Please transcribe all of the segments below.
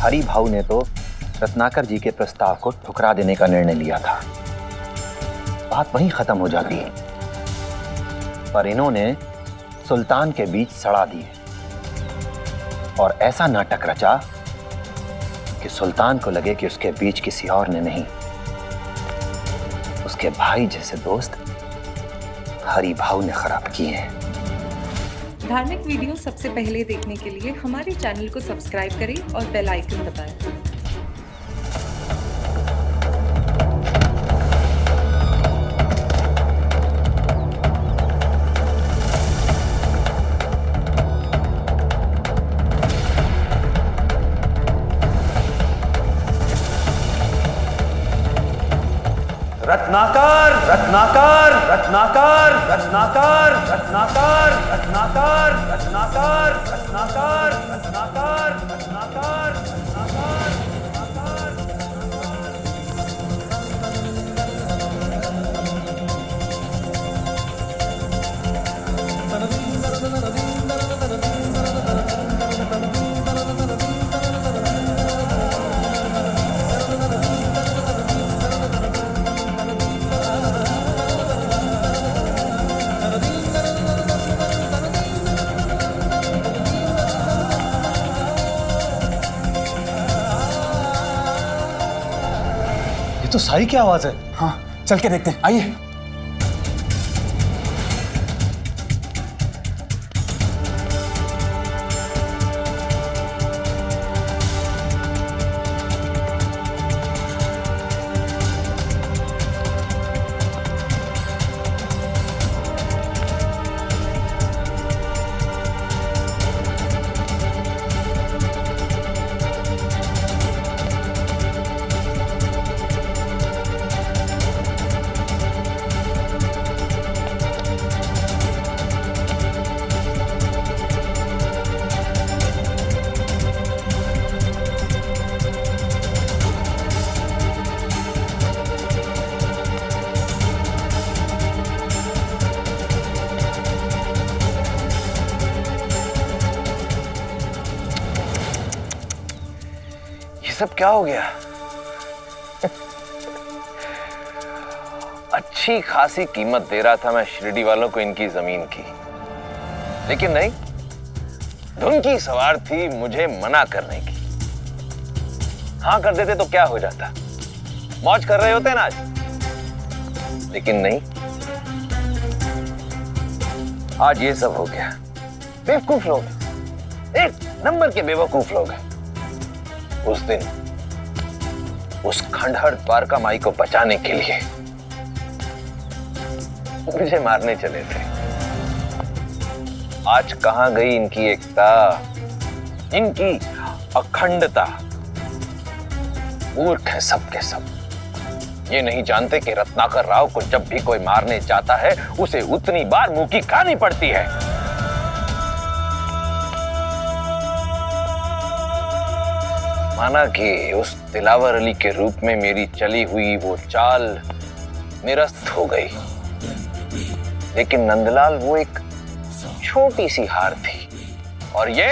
हरि भाऊ ने तो रत्नाकर जी के प्रस्ताव को ठुकरा देने का निर्णय लिया था। बात वहीं खत्म हो जाती। पर इन्होंने सुल्तान के बीच सड़ा दिए और ऐसा नाटक रचा कि सुल्तान को लगे कि उसके बीच किसी और ने नहीं, उसके भाई जैसे दोस्त हरि भाऊ ने खराब किए हैं। धार्मिक वीडियो सबसे पहले देखने के लिए हमारे चैनल को सब्सक्राइब करें और बेल आइकन दबाएं। रत्नाकर रत्नाकर रत्नाकर रत्नाकर रत्नाकर रत्नाकर रत्नाकर रत्नाकर रत्नाकर रत्नाकर तो साई की आवाज है। हाँ, चल के देखते हैं, आइए। सब क्या हो गया? अच्छी खासी कीमत दे रहा था मैं शिरडी वालों को इनकी जमीन की, लेकिन नहीं, धुन की सवार थी मुझे मना करने की। हाँ कर देते तो क्या हो जाता, मौज कर रहे होते ना आज, लेकिन नहीं, आज ये सब हो गया। बेवकूफ लोग, एक नंबर के बेवकूफ लोग हैं। उस दिन उस खंडहर द्वारका माई को बचाने के लिए मुझे मारने चले थे। आज कहां गई इनकी एकता, इनकी अखंडता? मूर्ख है सब के सब। ये नहीं जानते कि रत्नाकर राव को जब भी कोई मारने जाता है उसे उतनी बार मुंह की खानी पड़ती है। माना कि उस दिलावर अली के रूप में मेरी चली हुई वो चाल निरस्त हो गई, लेकिन नंदलाल वो एक छोटी सी हार थी, और ये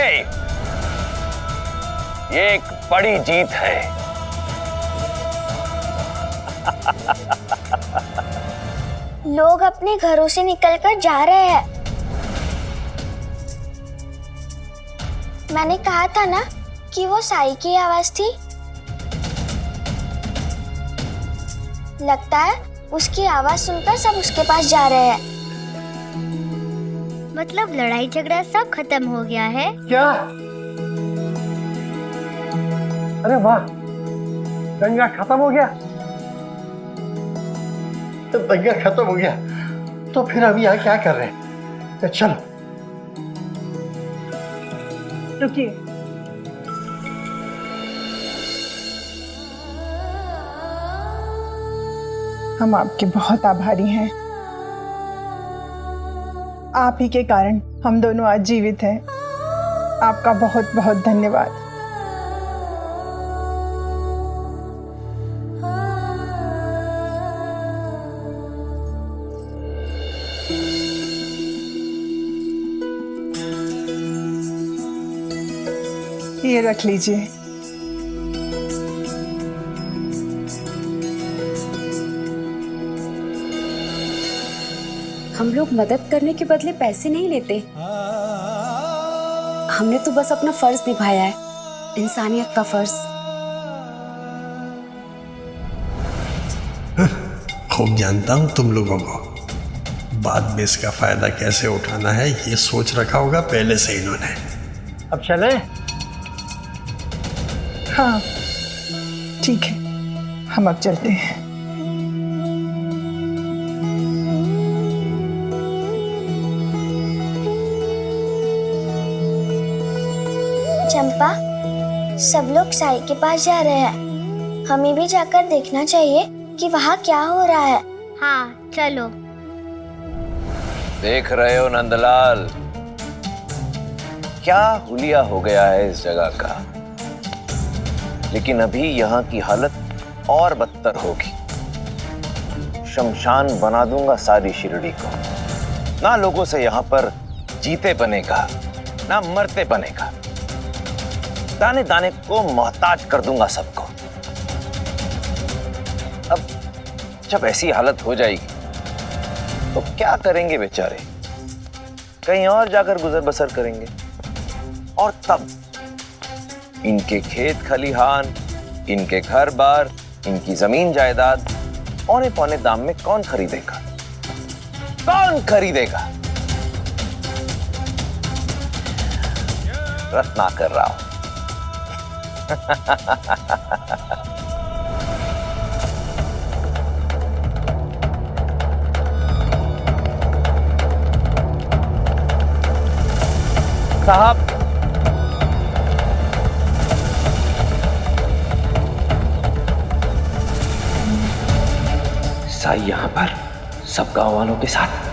एक बड़ी जीत है। लोग अपने घरों से निकलकर जा रहे हैं। मैंने कहा था ना कि वो साई की आवाज थी। लगता है उसकी आवाज सुनकर सब उसके पास जा रहे हैं। मतलब लड़ाई झगड़ा सब खत्म हो गया है क्या? अरे वाह, दंगा खत्म हो गया। तो दंगा खत्म हो गया तो फिर हम यहाँ क्या कर रहे हैं? चलो रुकिए। हम आपके बहुत आभारी हैं। आप ही के कारण हम दोनों आज जीवित हैं। आपका बहुत बहुत धन्यवाद। ये रख लीजिए। हम लोग मदद करने के बदले पैसे नहीं लेते। हमने तो बस अपना फर्ज निभाया है, इंसानियत का फर्ज। खूब जानता हूं तुम लोगों को, बाद में इसका फायदा कैसे उठाना है ये सोच रखा होगा पहले से इन्होंने। अब चले? हाँ ठीक है, हम अब चलते हैं। चंपा, सब लोग साई के पास जा रहे हैं, हमें भी जाकर देखना चाहिए कि वहाँ क्या हो रहा है। हाँ चलो। देख रहे हो नंदलाल, क्या हुलिया हो गया है इस जगह का। लेकिन अभी यहाँ की हालत और बदतर होगी। शमशान बना दूंगा सारी शिरडी को। ना लोगों से यहाँ पर जीते बनेगा, ना मरते बनेगा। दाने दाने को मोहताज कर दूंगा सबको। अब जब ऐसी हालत हो जाएगी तो क्या करेंगे बेचारे? कहीं और जाकर गुजर बसर करेंगे। और तब इनके खेत खलिहान, इनके घर बार, इनकी जमीन जायदाद औने पौने दाम में कौन खरीदेगा? कौन खरीदेगा? रत्नाकर राव। साहब, साई यहां पर सब गांव वालों के साथ।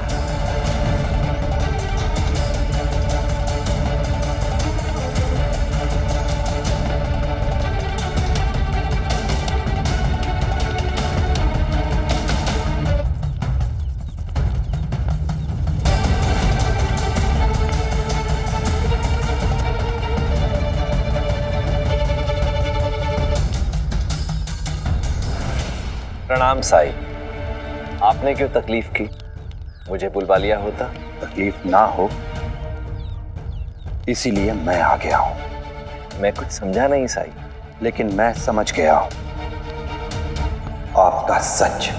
प्रणाम साई। आपने क्यों तकलीफ की? मुझे बुलवा लिया होता। तकलीफ ना हो इसीलिए मैं आ गया हूं। मैं कुछ समझा नहीं साई। लेकिन मैं समझ गया हूं आपका सच।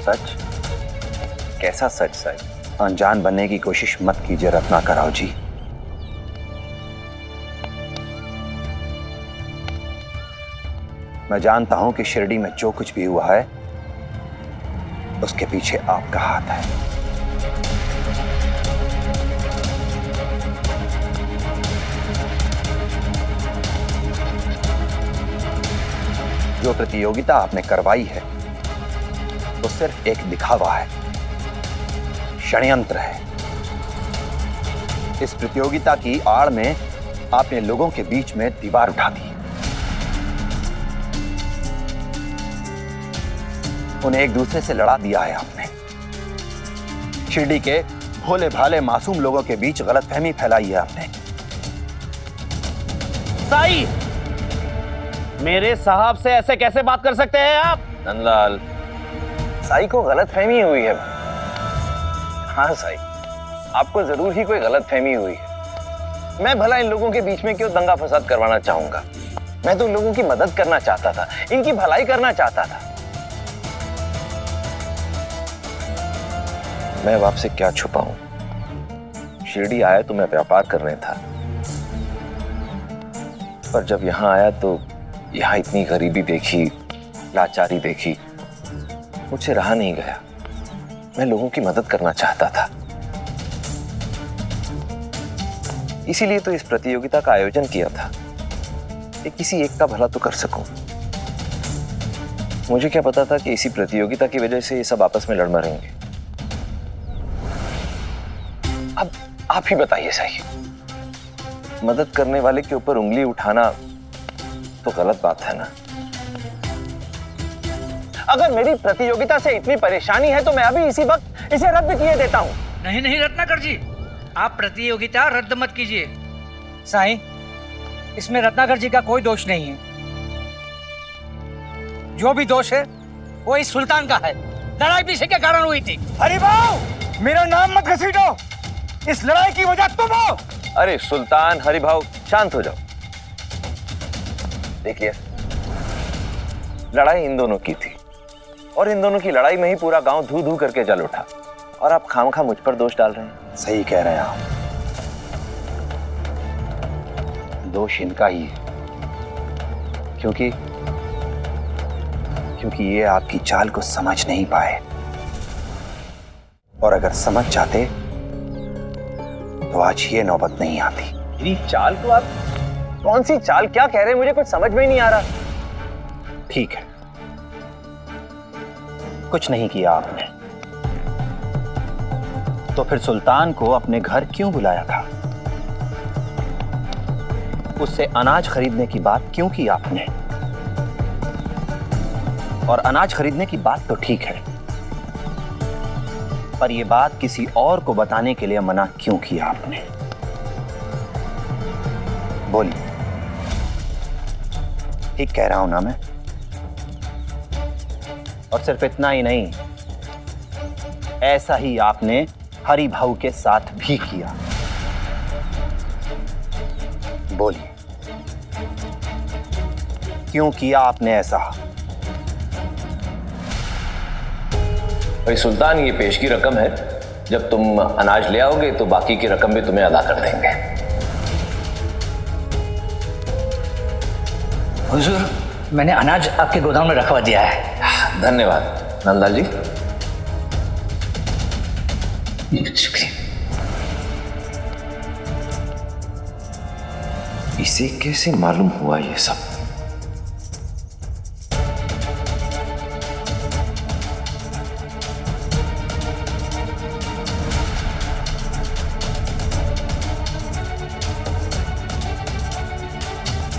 सच? कैसा सच साई? अनजान बनने की कोशिश मत कीजिए रत्नाकर राव जी। मैं जानता हूं कि शिरडी में जो कुछ भी हुआ है उसके पीछे आपका हाथ है। जो प्रतियोगिता आपने करवाई है वो सिर्फ एक दिखावा है, षड्यंत्र है। इस प्रतियोगिता की आड़ में आपने लोगों के बीच में दीवार उठा दी, उन्हें एक दूसरे से लड़ा दिया है आपने। शिरडी के भोले भाले मासूम लोगों के बीच गलतफहमी फैलाई है आपने। साई, मेरे साहब से ऐसे कैसे बात कर सकते हैं आप? नंदलाल, साई को गलतफहमी हुई है। हाँ साई, आपको जरूर ही कोई गलतफहमी हुई है। मैं भला इन लोगों के बीच में क्यों दंगा फसाद करवाना चाहूंगा? मैं तो इन लोगों की मदद करना चाहता था, इनकी भलाई करना चाहता था। मैं अब आपसे क्या छुपाऊं? शिरडी आया तो मैं व्यापार करने था, पर जब यहां आया तो यहां इतनी गरीबी देखी, लाचारी देखी, मुझसे रहा नहीं गया। मैं लोगों की मदद करना चाहता था, इसीलिए तो इस प्रतियोगिता का आयोजन किया था कि किसी एक का भला तो कर सकूं। मुझे क्या पता था कि इसी प्रतियोगिता की वजह से ये सब आपस में लड़ मरेंगे। अब आप ही बताइए सही, मदद करने वाले के ऊपर उंगली उठाना तो गलत बात है ना? अगर मेरी प्रतियोगिता से इतनी परेशानी है तो मैं अभी इसी वक्त इसे रद्द किए देता हूं। नहीं नहीं रत्नाकर जी, आप प्रतियोगिता रद्द मत कीजिए। साईं, इसमें रत्नाकर जी का कोई दोष नहीं है। जो भी दोष है वो इस सुल्तान का है। लड़ाई पीछे के कारण हुई थी। हरी भाऊ, मेरा नाम मत घसीटो। इस लड़ाई की वजह तुम हो। अरे सुल्तान, हरि भाव, शांत हो जाओ। देखिए, लड़ाई इन दोनों की थी और इन दोनों की लड़ाई में ही पूरा गांव धू धू करके जल उठा और आप खामखा मुझ पर दोष डाल रहे हैं। सही कह रहे हैं आप, दोष इनका ही है, क्योंकि ये आपकी चाल को समझ नहीं पाए, और अगर समझ जाते तो आज ये नौबत नहीं आती। मेरी चाल को आप कौन सी चाल, क्या कह रहे हैं, मुझे कुछ समझ में ही नहीं आ रहा। ठीक है, कुछ नहीं किया आपने, तो फिर सुल्तान को अपने घर क्यों बुलाया था? उससे अनाज खरीदने की बात क्यों की आपने? और अनाज खरीदने की बात तो ठीक है, पर यह बात किसी और को बताने के लिए मना क्यों किया आपने? बोलिए, ठीक कह रहा हूं ना मैं? और सिर्फ इतना ही नहीं, ऐसा ही आपने हरि भाऊ के साथ भी किया। बोलिए, क्यों किया आपने ऐसा? भाई सुल्तान, ये पेश की रकम है, जब तुम अनाज ले आओगे तो बाकी की रकम भी तुम्हें अदा कर देंगे। हुजूर, मैंने अनाज आपके गोदाम में रखवा दिया है। धन्यवाद नंदलाल जी। शुक्रिया। इसे कैसे मालूम हुआ ये सब?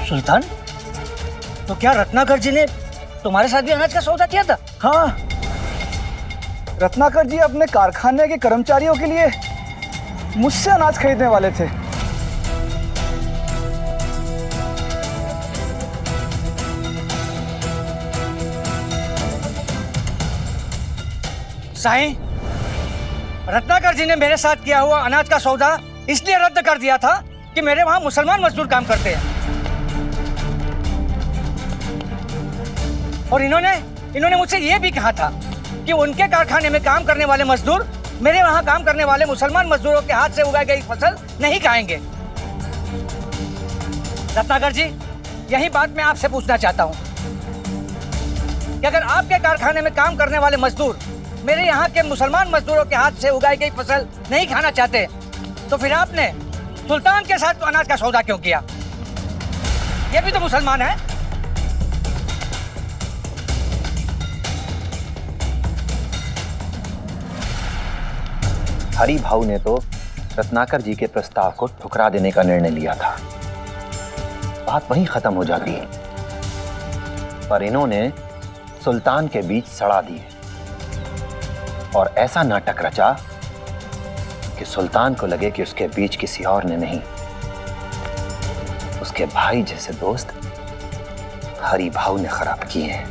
सुल्तान, तो क्या रत्नाकर जी ने तुम्हारे साथ भी अनाज का सौदा किया था? हाँ, रत्नाकर जी अपने कारखाने के कर्मचारियों के लिए मुझसे अनाज खरीदने वाले थे। साईं, रत्नाकर जी ने मेरे साथ किया हुआ अनाज का सौदा इसलिए रद्द कर दिया था कि मेरे वहां मुसलमान मजदूर काम करते हैं, और इन्होंने मुझसे यह भी कहा था कि उनके कारखाने में काम करने वाले मजदूर मेरे वहां काम करने वाले मुसलमान मजदूरों के हाथ से उगाई गई फसल नहीं खाएंगे। रत्नाकर जी, यही बात मैं आपसे पूछना चाहता हूं कि अगर आपके कारखाने में काम करने वाले मजदूर मेरे यहाँ के मुसलमान मजदूरों के हाथ से उगाई गई फसल नहीं खाना चाहते, तो फिर आपने सुल्तान के साथ अनाज का सौदा क्यों किया? ये भी तो मुसलमान है। हरि भाऊ ने तो रत्नाकर जी के प्रस्ताव को ठुकरा देने का निर्णय लिया था, बात वहीं खत्म हो जाती, पर इन्होंने सुल्तान के बीच सड़ा दिए और ऐसा नाटक रचा कि सुल्तान को लगे कि उसके बीच किसी और ने नहीं, उसके भाई जैसे दोस्त हरि भाऊ ने खराब किए हैं।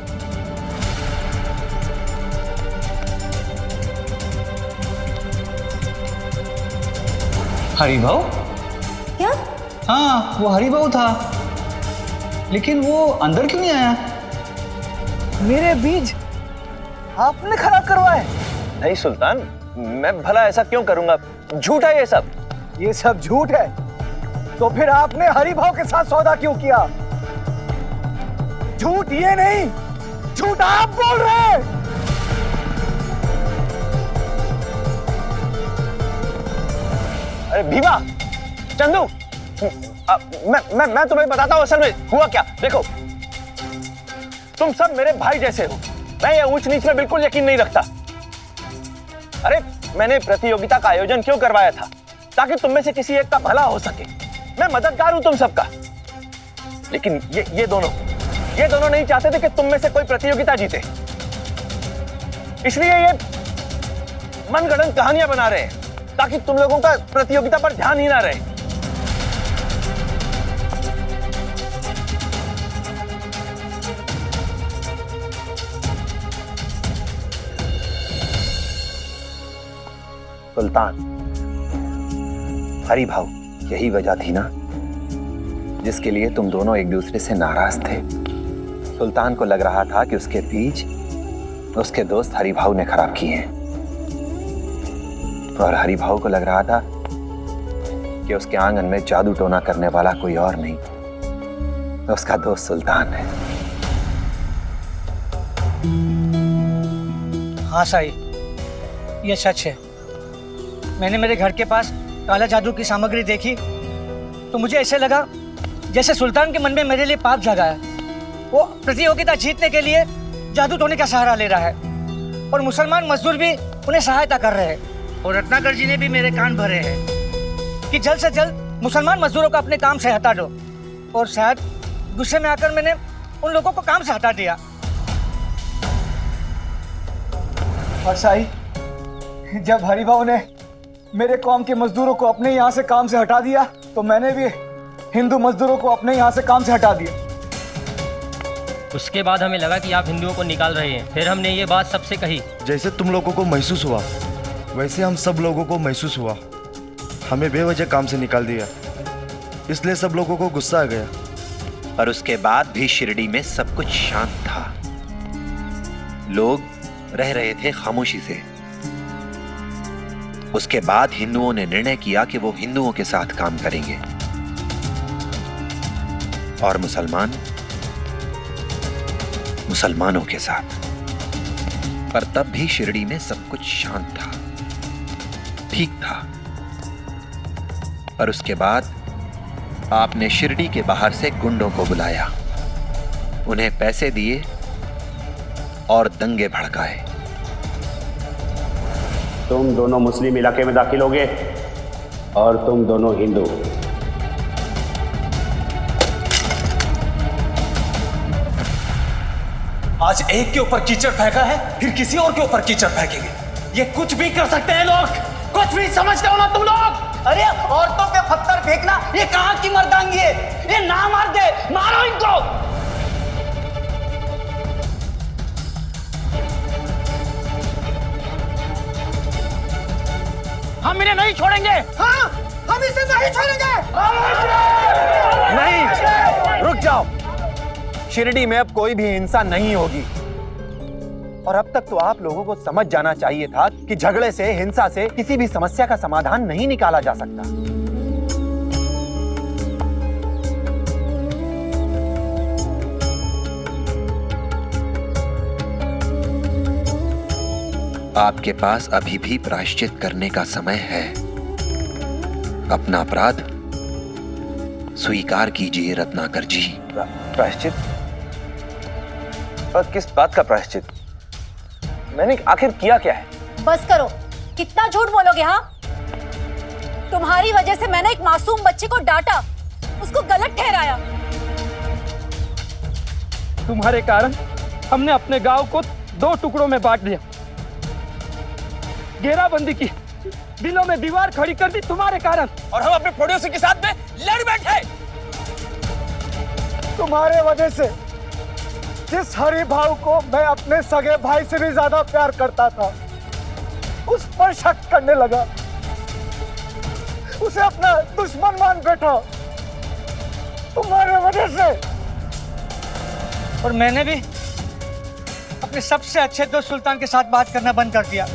हरि भाऊ? क्या? हाँ, वो हरि भाऊ था, लेकिन वो अंदर क्यों नहीं आया? मेरे बीज आपने खराब करवाए? नहीं सुल्तान, मैं भला ऐसा क्यों करूंगा? झूठ है ये सब। ये सब झूठ है, तो फिर आपने हरि भाऊ के साथ सौदा क्यों किया? झूठ ये नहीं, झूठ आप बोल रहे हैं। अरे भीमा, चंदू, मैं तुम्हें बताता हूं असल में हुआ क्या। देखो, तुम सब मेरे भाई जैसे हो, मैं ये ऊंच नीच में बिल्कुल यकीन नहीं रखता। अरे मैंने प्रतियोगिता का आयोजन क्यों करवाया था? ताकि तुम में से किसी एक का भला हो सके। मैं मददगार हूं तुम सबका, लेकिन ये दोनों नहीं चाहते थे कि तुम में से कोई प्रतियोगिता जीते, इसलिए ये मनगढ़ंत कहानियां बना रहे हैं ताकि तुम लोगों का प्रतियोगिता पर ध्यान ही ना रहे। सुल्तान, हरि भाव यही वजह थी ना जिसके लिए तुम दोनों एक दूसरे से नाराज थे। सुल्तान को लग रहा था कि उसके बीज उसके दोस्त हरि भाव ने खराब किए हैं, और हरि भाव को लग रहा था कि उसके आंगन में जादू टोना करने वाला कोई और नहीं, उसका दोस्त सुल्तान है। हाँ साई, ये सच है। मैंने मेरे घर के पास काला जादू की सामग्री देखी तो मुझे ऐसे लगा जैसे सुल्तान के मन में मेरे लिए पाप जागा है। वो प्रतियोगिता जीतने के लिए जादू टोने का सहारा ले रहा है, और मुसलमान मजदूर भी उन्हें सहायता कर रहे हैं। और रत्नाकर जी ने भी मेरे कान भरे हैं कि जल्द से जल्द मुसलमान मजदूरों को अपने काम से हटा दो। और शायद गुस्से में आकर मैंने उन लोगों को काम से हटा दिया। और साई, जब हरिभाव ने मेरे कौम के मजदूरों को अपने यहाँ से काम से हटा दिया तो मैंने भी हिंदू मजदूरों को अपने यहाँ से काम से हटा दिया। उसके बाद हमें लगा कि आप हिंदुओं को निकाल रहे हैं। फिर हमने ये बात सबसे कही। जैसे तुम लोगों को महसूस हुआ वैसे हम सब लोगों को महसूस हुआ। हमें बेवजह काम से निकाल दिया, इसलिए सब लोगों को गुस्सा आ गया। पर उसके बाद भी शिरडी में सब कुछ शांत था। लोग रह रहे थे खामोशी से। उसके बाद हिंदुओं ने निर्णय किया कि वो हिंदुओं के साथ काम करेंगे और मुसलमान मुसलमानों के साथ। पर तब भी शिरडी में सब कुछ शांत था, ठीक था। पर उसके बाद आपने शिरडी के बाहर से गुंडों को बुलाया, उन्हें पैसे दिए और दंगे भड़काए। तुम दोनों मुस्लिम इलाके में दाखिल होगे और तुम दोनों हिंदू। आज एक के ऊपर कीचड़ फेंका है, फिर किसी और के ऊपर कीचड़ फेंकेंगे। ये कुछ भी कर सकते हैं लोग, कुछ भी समझते हो ना तुम लोग। अरे औरतों पे पत्थर फेंकना ये कहाँ की मर्दांगी है? ये ना मार दे, मारो इनको। हम इन्हें नहीं छोड़ेंगे। हाँ, हम इसे नहीं छोड़ेंगे। नहीं, रुक जाओ। शिरडी में अब कोई भी हिंसा नहीं होगी। और अब तक तो आप लोगों को समझ जाना चाहिए था कि झगड़े से, हिंसा से किसी भी समस्या का समाधान नहीं निकाला जा सकता। आपके पास अभी भी प्रायश्चित करने का समय है। अपना अपराध स्वीकार कीजिए रत्नाकर जी। प्रायश्चित? और किस बात का प्रायश्चित? मैंने आखिर किया क्या है? बस करो, कितना झूठ बोलोगे? हाँ, तुम्हारी वजह से मैंने एक मासूम बच्चे को डांटा, उसको गलत ठहराया। तुम्हारे कारण हमने अपने गांव को 2 टुकड़ों में बांट दिया, घेराबंदी की, दिलों में दीवार खड़ी कर दी तुम्हारे कारण। और हम अपने पड़ोसी के साथ में लड़ बैठे। तुम्हारे वजह से जिस हरि भाव को मैं अपने सगे भाई से भी ज्यादा प्यार करता था, उस पर शक करने लगा, उसे अपना दुश्मन मान बैठा तुम्हारे वजह से। और मैंने भी अपने सबसे अच्छे दोस्त सुल्तान के साथ बात करना बंद कर दिया।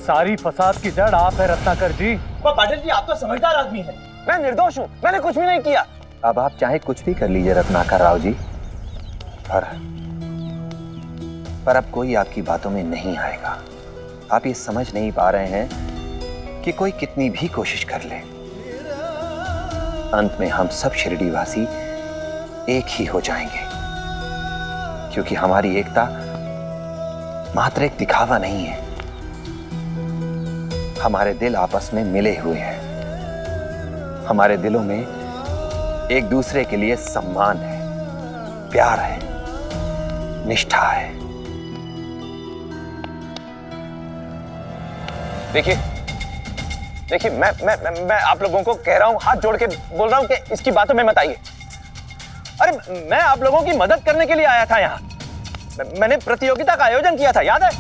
सारी फसाद की जड़ आप है रत्नाकर जी। पाटिल जी, आप तो समझदार आदमी हैं। मैं निर्दोष हूँ, मैंने कुछ भी नहीं किया। अब आप चाहे कुछ भी कर लीजिए रत्नाकर राव जी, पर अब कोई आपकी बातों में नहीं आएगा। आप ये समझ नहीं पा रहे हैं कि कोई कितनी भी कोशिश कर ले, अंत में हम सब शिरडी वासी एक ही हो जाएंगे। क्योंकि हमारी एकता मात्र एक दिखावा नहीं है, हमारे दिल आपस में मिले हुए हैं। हमारे दिलों में एक दूसरे के लिए सम्मान है, प्यार है, निष्ठा है। देखिए, मैं आप लोगों को कह रहा हूं, हाथ जोड़ के बोल रहा हूं कि इसकी बातों में मत आइए। अरे मैं आप लोगों की मदद करने के लिए आया था यहाँ। मैंने प्रतियोगिता का आयोजन किया था, याद है?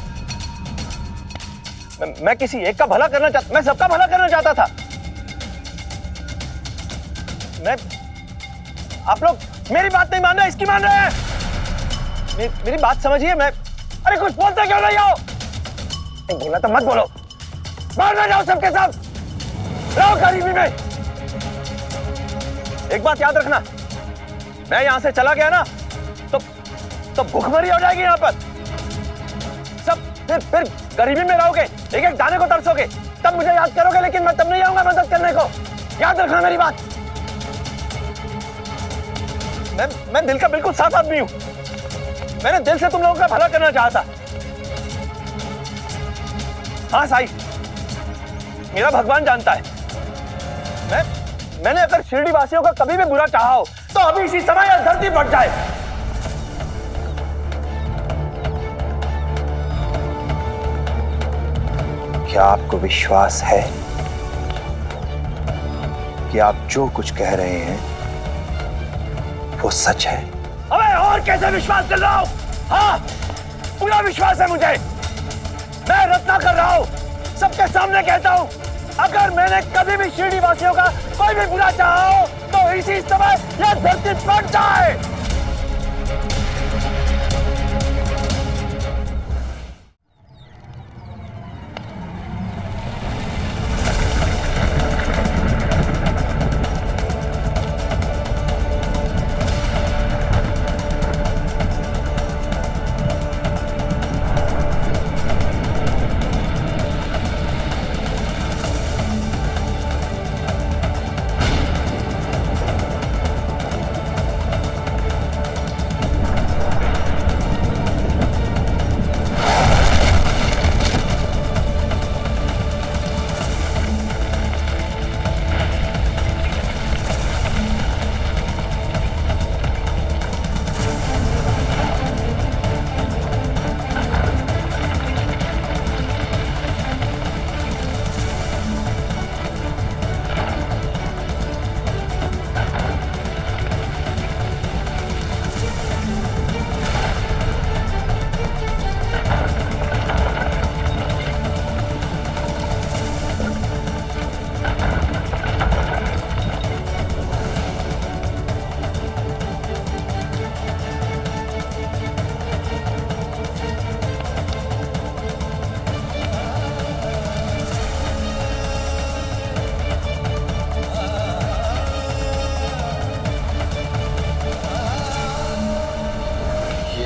मैं किसी एक का भला करना चाहता, मैं सबका भला करना चाहता था। आप लोग मेरी बात नहीं मान रहे, इसकी मान रहे हैं। मेरी बात समझिए। अरे कुछ बोलते क्यों नहीं हो? नहीं बोलना तो मत बोलो, बाहर ना जाओ सबके सब, रहो गरीबी में। एक बात याद रखना, मैं यहां से चला गया ना तो भूखमरी हो जाएगी यहां पर। सब फिर गरीबी में रहोगे, एक एक दाने को तरसोगे, तब मुझे याद करोगे, लेकिन मैं तब नहीं आऊंगा मदद करने को। याद रखना मेरी बात। मैं दिल का बिल्कुल साफ आदमी हूं। मैंने दिल से तुम लोगों का भला करना चाहा था। हाँ साई, मेरा भगवान जानता है, मैंने अगर शिरडी वासियों का कभी भी बुरा चाहा हो तो अभी इसी समय यह धरती फट जाए। क्या आपको विश्वास है कि आप जो कुछ कह रहे हैं वो सच है? अबे और कैसे विश्वास कर रहा हूं? हाँ, पूरा विश्वास है मुझे। मैं रत्ना कर रहा हूं, सबके सामने कहता हूं, अगर मैंने कभी भी शिरडी वासियों का कोई भी बुरा चाहा हो तो इसी समय यह धरती फट जाए।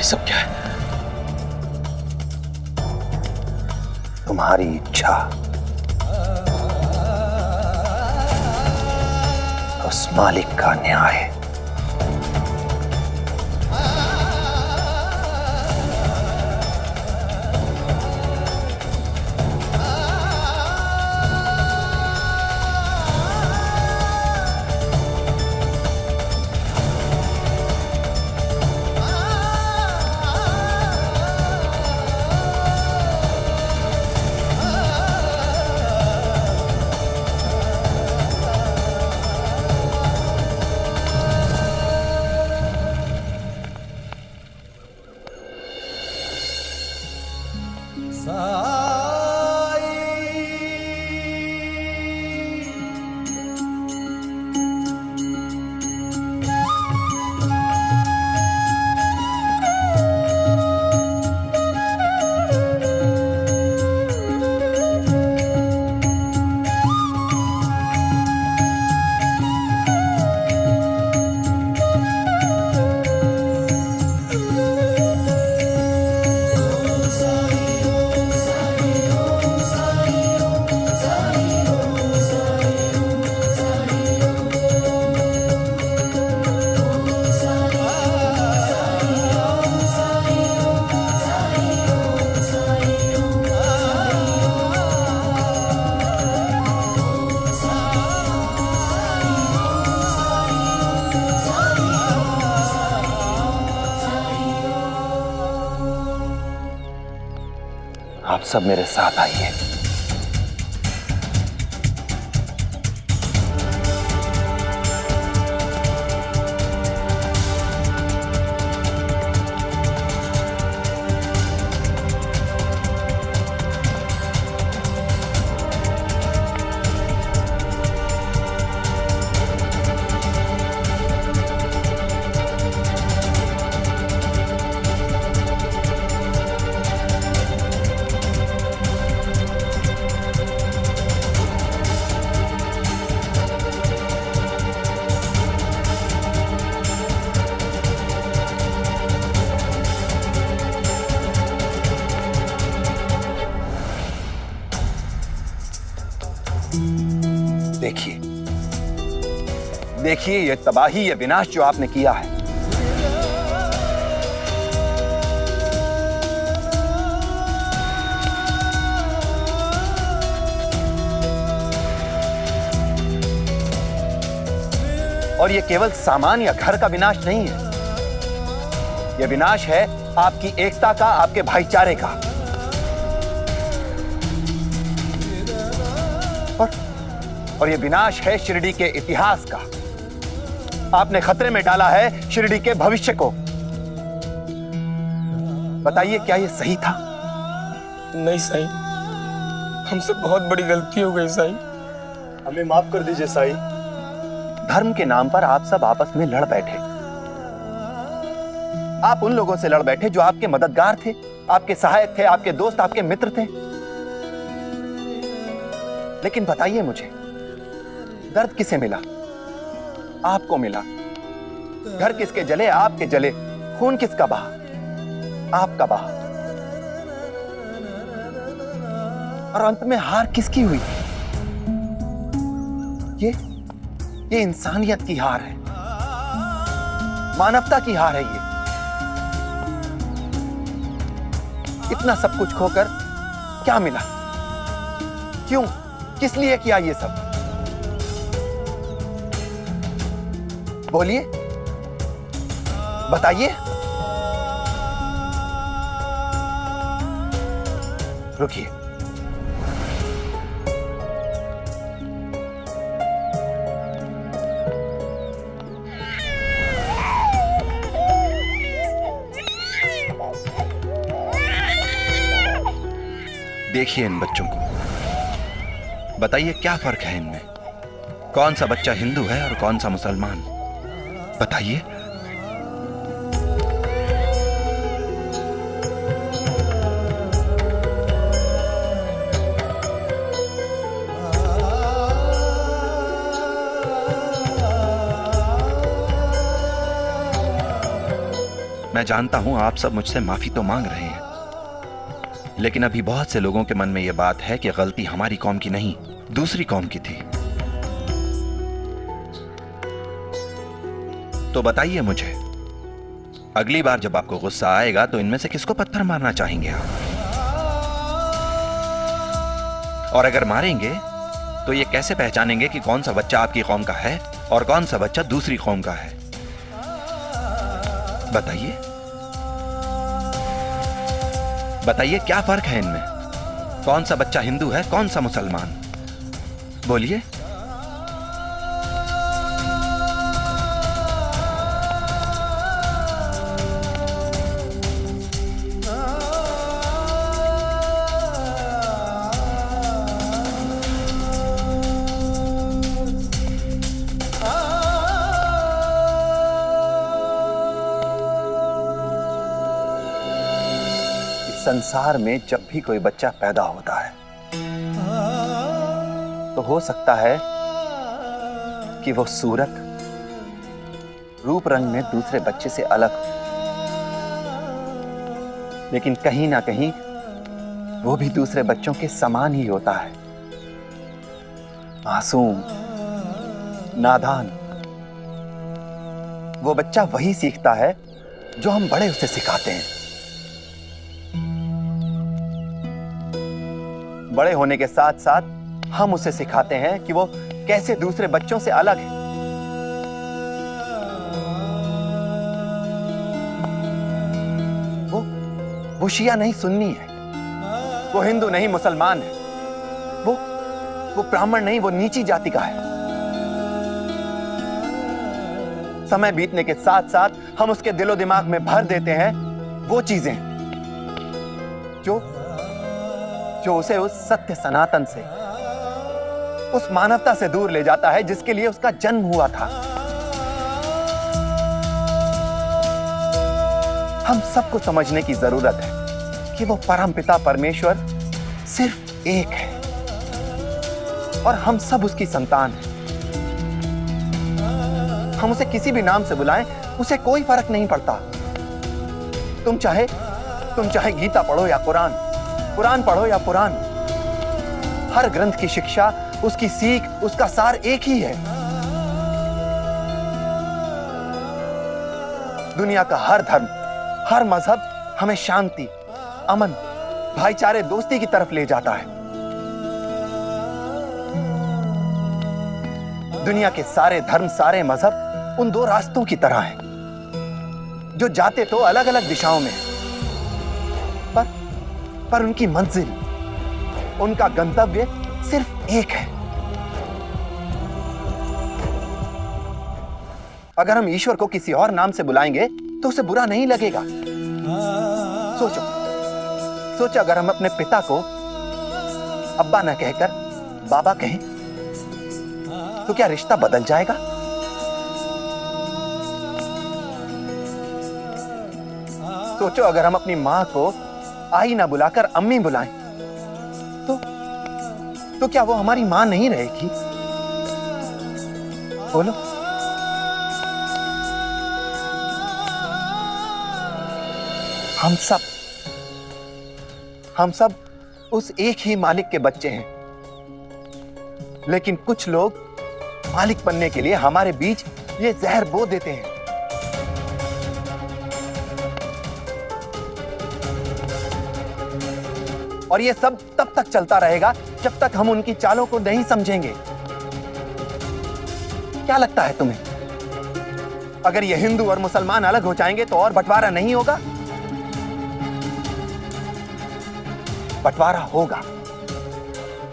सब क्या है? तुम्हारी इच्छा, उस मालिक का न्याय। आप सब मेरे साथ आइए। देखिए, देखिए ये तबाही, ये विनाश जो आपने किया है। और ये केवल सामान या घर का विनाश नहीं है, ये विनाश है आपकी एकता का, आपके भाईचारे का। और ये विनाश है शिरडी के इतिहास का। आपने खतरे में डाला है शिरडी के भविष्य को। बताइए, क्या ये सही था? नहीं साईं, हमसे बहुत बड़ी गलती हो गई साईं। हमें माफ कर दीजिए साईं। धर्म के नाम पर आप सब आपस में लड़ बैठे। आप उन लोगों से लड़ बैठे जो आपके मददगार थे, आपके सहायक थे, आपके दोस्त, आपके मित्र थे। लेकिन बताइए मुझे, दर्द किसे मिला? आपको मिला। घर किसके जले? आपके जले। खून किसका बहा? आपका बहा। और अंत में हार किसकी हुई? ये इंसानियत की हार है, मानवता की हार है। ये इतना सब कुछ खोकर क्या मिला? क्यों? किस लिए किया ये सब? बोलिए, बताइए। रुकिए, देखिए इन बच्चों को, बताइए क्या फर्क है इनमें? कौन सा बच्चा हिंदू है और कौन सा मुसलमान? बताइए। मैं जानता हूं आप सब मुझसे माफी तो मांग रहे हैं, लेकिन अभी बहुत से लोगों के मन में यह बात है कि गलती हमारी कौम की नहीं, दूसरी कौम की थी। तो बताइए मुझे, अगली बार जब आपको गुस्सा आएगा तो इनमें से किसको पत्थर मारना चाहेंगे आप? और अगर मारेंगे तो ये कैसे पहचानेंगे कि कौन सा बच्चा आपकी कौम का है और कौन सा बच्चा दूसरी कौम का है? बताइए, बताइए क्या फर्क है इनमें? कौन सा बच्चा हिंदू है, कौन सा मुसलमान? बोलिए। संसार में जब भी कोई बच्चा पैदा होता है तो हो सकता है कि वो सूरत, रूप रंग में दूसरे बच्चे से अलग हो, लेकिन कहीं ना कहीं वो भी दूसरे बच्चों के समान ही होता है। मासूम, नादान। वो बच्चा वही सीखता है जो हम बड़े उसे सिखाते हैं। बड़े होने के साथ साथ हम उसे सिखाते हैं कि वो कैसे दूसरे बच्चों से अलग है। वो शिया नहीं सुन्नी है, वो हिंदू नहीं मुसलमान है, वो ब्राह्मण नहीं, वो नीची जाति का है। समय बीतने के साथ साथ हम उसके दिलो दिमाग में भर देते हैं वो चीजें जो उसे उस सत्य सनातन से, उस मानवता से दूर ले जाता है जिसके लिए उसका जन्म हुआ था। हम सबको समझने की जरूरत है कि वो परमपिता परमेश्वर सिर्फ एक है और हम सब उसकी संतान हैं। हम उसे किसी भी नाम से बुलाएं, उसे कोई फर्क नहीं पड़ता। तुम चाहे गीता पढ़ो या कुरान पढ़ो या पुराण, हर ग्रंथ की शिक्षा उसकी सीख, उसका सार एक ही है। दुनिया का हर धर्म, हर मजहब हमें शांति, अमन, भाईचारे, दोस्ती की तरफ ले जाता है। दुनिया के सारे धर्म, सारे मजहब उन दो रास्तों की तरह हैं, जो जाते तो अलग अलग दिशाओं में हैं, पर उनकी मंजिल, उनका गंतव्य सिर्फ एक है। अगर हम ईश्वर को किसी और नाम से बुलाएंगे तो उसे बुरा नहीं लगेगा। सोचो अगर हम अपने पिता को अब्बा न कहकर बाबा कहें तो क्या रिश्ता बदल जाएगा? सोचो अगर हम अपनी मां को आई ना बुलाकर अम्मी बुलाएं तो क्या वो हमारी मां नहीं रहेगी? बोलो। हम सब उस एक ही मालिक के बच्चे हैं, लेकिन कुछ लोग मालिक बनने के लिए हमारे बीच ये जहर बो देते हैं। और ये सब तब तक चलता रहेगा जब तक हम उनकी चालों को नहीं समझेंगे। क्या लगता है तुम्हें, अगर ये हिंदू और मुसलमान अलग हो जाएंगे तो और बंटवारा नहीं होगा? बंटवारा होगा।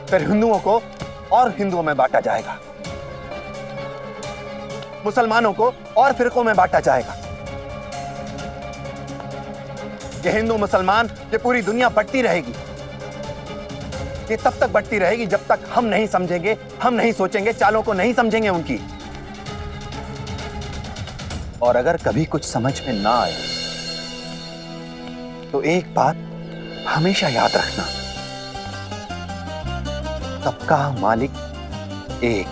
फिर हिंदुओं को और हिंदुओं में बांटा जाएगा, मुसलमानों को और फिरकों में बांटा जाएगा। ये हिंदू मुसलमान, ये पूरी दुनिया बंटती रहेगी। ये तब तक बढ़ती रहेगी जब तक हम नहीं समझेंगे, हम नहीं सोचेंगे, चालों को नहीं समझेंगे उनकी। और अगर कभी कुछ समझ में ना आए तो एक बात हमेशा याद रखना, सबका मालिक एक।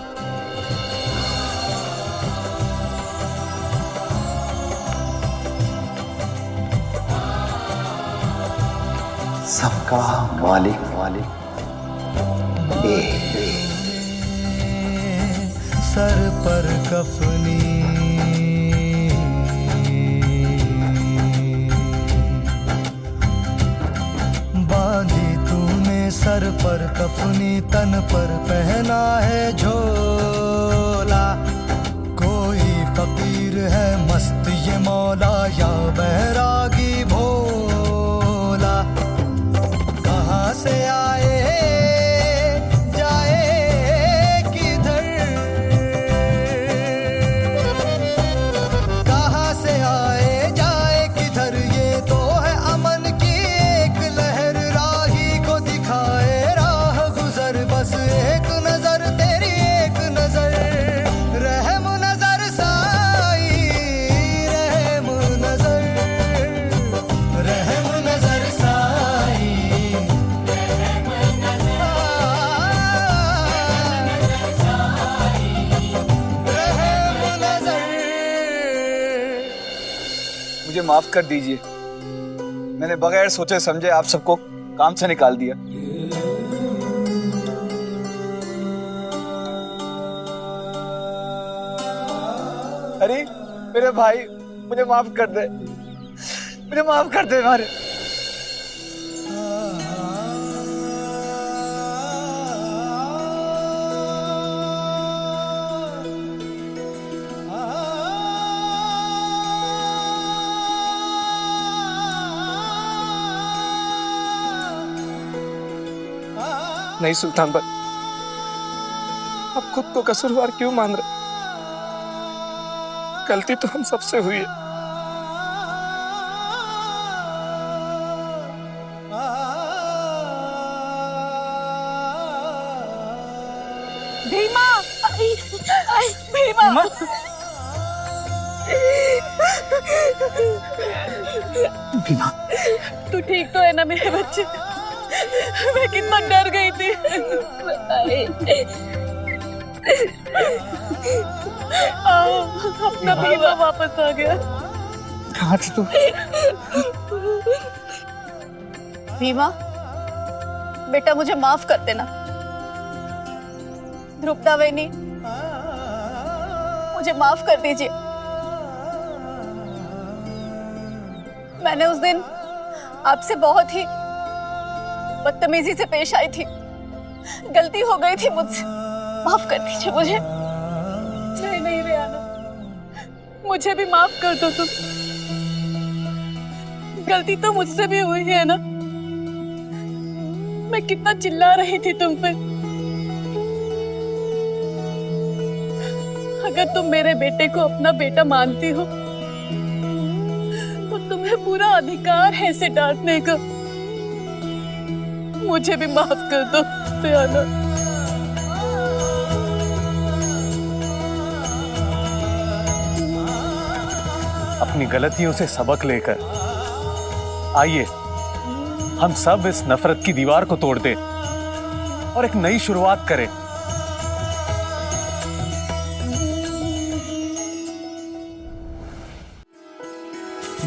सबका मालिक सर पर कफनी बांधी तूने, सर पर कफनी तन पर पहना है झोला। कोई फकीर है मस्त ये मौला या बैरागी भोला। कहाँ से आए मुझे माफ कर दीजिए, मैंने बगैर सोचे समझे आप सबको काम से निकाल दिया। अरे मेरे भाई, मुझे माफ कर दे, मुझे माफ कर दे मारे। नहीं सुल्तान भाई, आप खुद को कसूरवार क्यों मान रहे? गलती तो हम सबसे हुई है। भीमा, भीमा, भीमा, तू ठीक तो है ना मेरे बच्चे? मैं कितना डर गई थी। आओ, अपना भीमा वापस आ गया। कहाँ थी तू? भीमा, बेटा मुझे माफ कर देना। ध्रुपदा वैनी, मुझे माफ कर दीजिए। मैंने उस दिन आपसे बहुत ही बदतमीजी से पेश आई थी, गलती हो गई थी मुझसे, माफ कर दीजिए मुझे। नहीं नहीं रेहाना, मुझे भी माफ कर दो तुम। गलती तो मुझसे भी हुई है ना, मैं कितना चिल्ला रही थी तुम पे। अगर तुम मेरे बेटे को अपना बेटा मानती हो तो तुम्हें पूरा अधिकार है इसे डांटने का। मुझे भी माफ कर दो रेहाना। अपनी गलतियों से सबक लेकर आइए हम सब इस नफरत की दीवार को तोड़ दें और एक नई शुरुआत करें।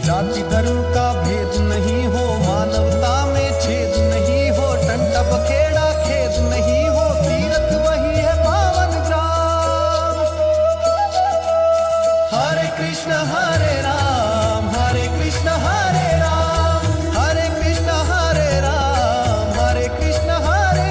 जाति धर्म का भेद नहीं हो, मानवता में छेद नहीं हो, टंटा बखेड़ा खेद नहीं हो, तीर्थ वही है पावन ग्राम। हरे कृष्ण हरे राम, हरे कृष्ण हरे राम, हरे कृष्ण हरे राम, हरे कृष्ण हरे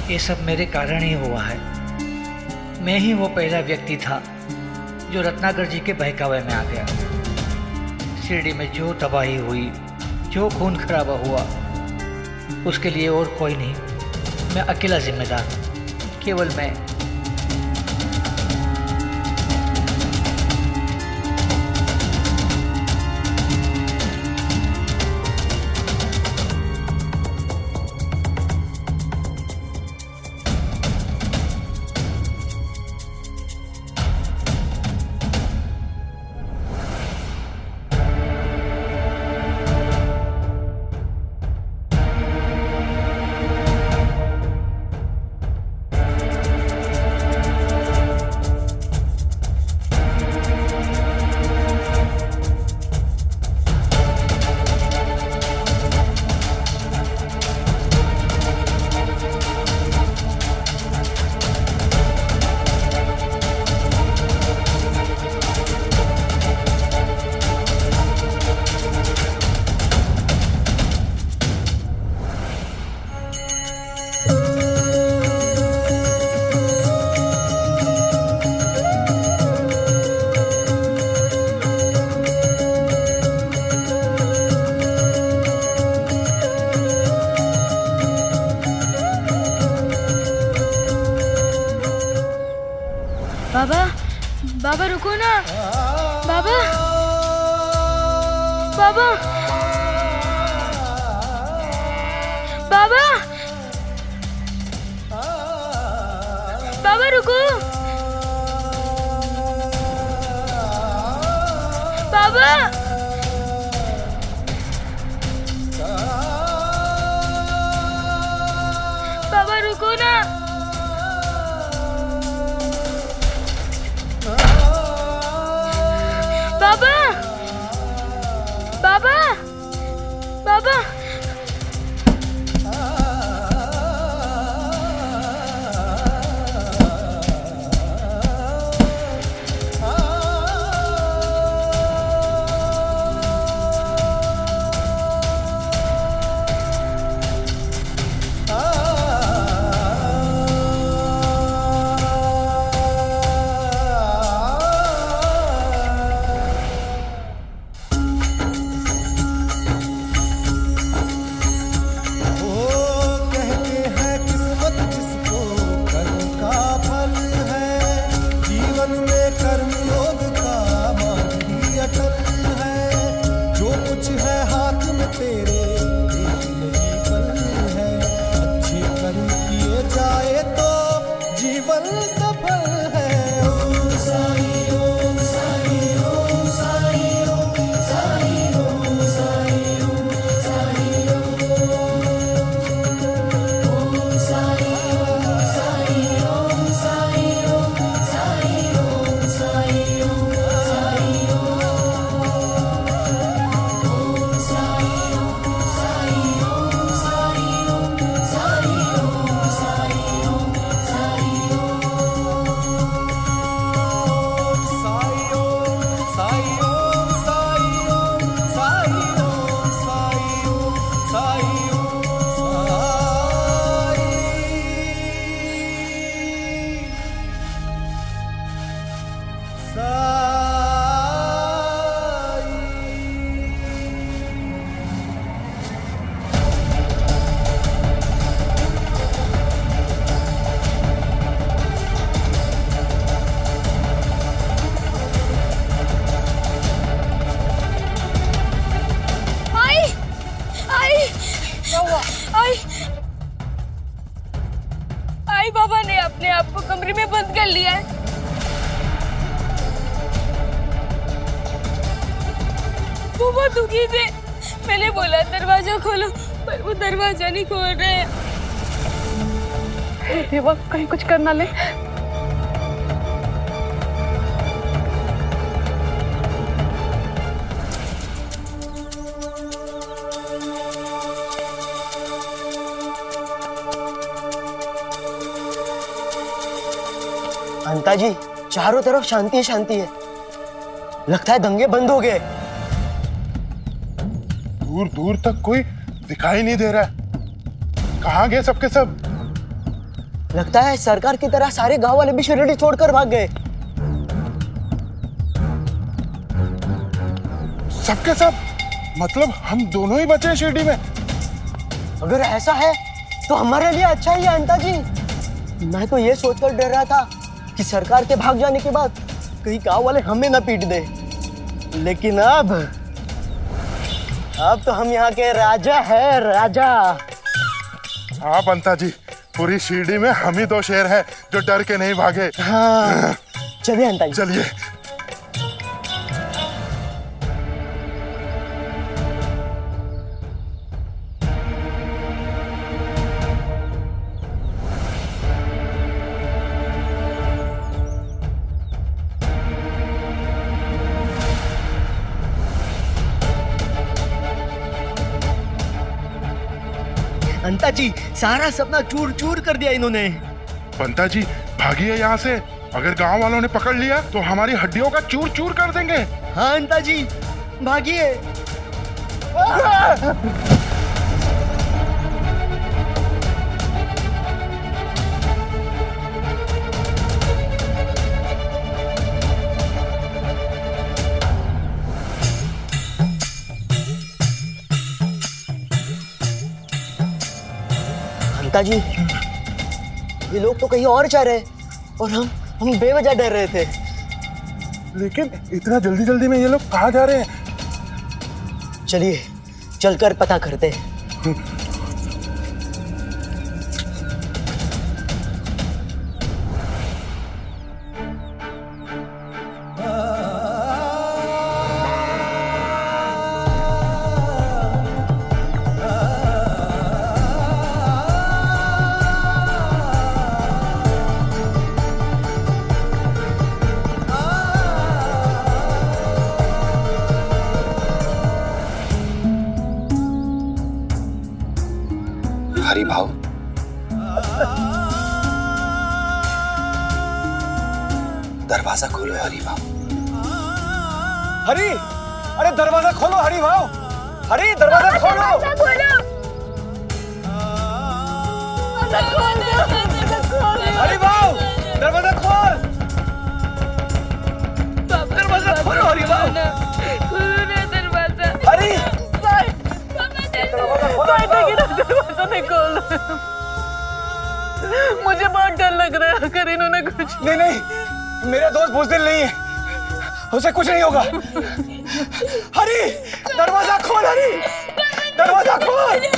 ये सब मेरे कारण ही हुआ है। मैं ही वो पहला व्यक्ति था जो रत्नाकर जी के बहकावे में आ गया। शिरडी में जो तबाही हुई, जो खून खराबा हुआ, उसके लिए और कोई नहीं, मैं अकेला जिम्मेदार, केवल मैं। बाबा, बाबा रुको ना। बाबा, बाबा, बाबा, बाबा रुको। बाबा, बाबा रुको ना। बाबा, बाबा, बाबा, सफल सफल है। ओम साई ओम साई ओम साई ओम साई ओम साई ओम साई ओम साई ओम साई ओम साई ओम साई ओम साई ओम साई आई बाबा ने अपने आप को कमरे में बंद कर लिया है। वो बहुत दुखी थे। मैंने बोला दरवाजा खोलो, पर वो दरवाजा नहीं खोल रहे हैं। देवा कहीं कुछ करना ले। अंता जी, चारों तरफ शांति ही शांति है। लगता है दंगे बंद हो गए। दूर दूर तक कोई दिखाई नहीं दे रहा है। कहाँ गए सबके सब? लगता है सरकार की तरह सारे गांव वाले भी शिरडी छोड़कर भाग गए। सबके सब? मतलब हम दोनों ही बचे हैं शिरडी में? अगर ऐसा है तो हमारे लिए अच्छा ही है अंता जी। मैं तो ये सोचकर डर रहा था कि सरकार के भाग जाने के बाद कहीं गांव वाले हमें न पीट दे। लेकिन अब तो हम यहाँ के राजा है, राजा। हाँ पंता जी, पूरी शिरडी में हम ही दो शेर हैं जो डर के नहीं भागे। हाँ, चलिए अंता जी, चलिए। अंता जी, सारा सपना चूर चूर कर दिया इन्होंने। पंता जी, भागिए यहाँ से। अगर गांव वालों ने पकड़ लिया तो हमारी हड्डियों का चूर चूर कर देंगे। हाँ अंता जी, भागिए। अंता जी, ये लोग तो कहीं और जा रहे और हम बेवजह डर रहे थे। लेकिन इतना जल्दी जल्दी में ये लोग कहाँ जा रहे हैं? चलिए चलकर पता करते हैं। हरि भाव, दरवाजा खोलो हरि भाव। हरि, अरे दरवाजा खोलो हरि भाव। हरि, दरवाजा खोलो। हरि भाव, दरवाजा खोल। दरवाजा खोलो हरि भाव। हरि, दरवाजा नहीं खोल। मुझे बहुत डर लग रहा है अगर इन्होंने कुछ। नहीं, मेरा दोस्त बुज़दिल नहीं है, उसे कुछ नहीं होगा। हरि, दरवाजा खोल। हरि, दरवाजा खोल।